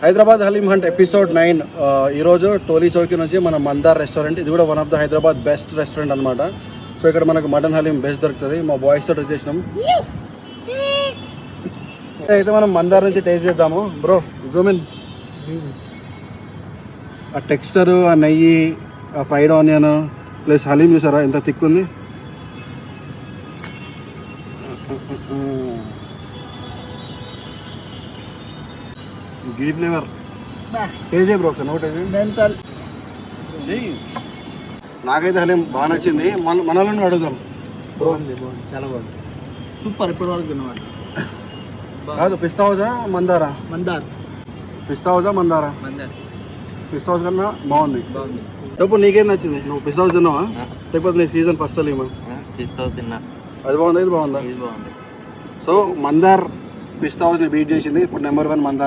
Hyderabad haleem hunt episode 9 ఈరోజు టోలీ చౌకీ నుంచి మన మందార్ రెస్టారెంట్. ఇది కూడా one of the Hyderabad best restaurant అనమాట. సో ఇక్కడ మనకు మటన్ హలీం బెస్ట్ దొరుకుతుంది. మా బాయ్స్ తోటి వచ్చేసినాం. అయితే మనం మందార్ నుంచి టేస్ట్ చేద్దాము. Bro Zoom in. ఆ టెక్స్చర్, ఆ నెయ్యి, ఆ ఫ్రైడ్ ఆనియన్ ప్లస్ హలీం చూసారా ఎంత థిక్ ఉంది. గీ ఫ్లేవర్ టేస్ట్ బ్రో ఒకసారి నోట్ నాకైతే హలీం బాగా నచ్చింది. మనల్ని అడుగుదాం. బాగుంది చాలా బాగుంది, సూపర్. ఇప్పటి వరకు తిన్నమాట. కాదు పిస్తా హౌసా మందారా? మందార్. పిస్తా హౌసా మందారా? మందార్. పిస్తా హౌస్ కన్నా బాగుంది. బాగుంది. చెప్పు నీకేం నచ్చింది? నువ్వు పిస్తా హౌస్ తిన్నావా లేకపోతే నీ సీజన్ ఫస్ట్ హలీమా? పిస్తా హౌస్ తిన్నా. అది బాగుందా ఇది బాగుందా? ఇది బాగుంది. సో మందార్ పిస్తా హౌస్ని బీట్ చేసింది. ఇప్పుడు నెంబర్ 1 మందార్.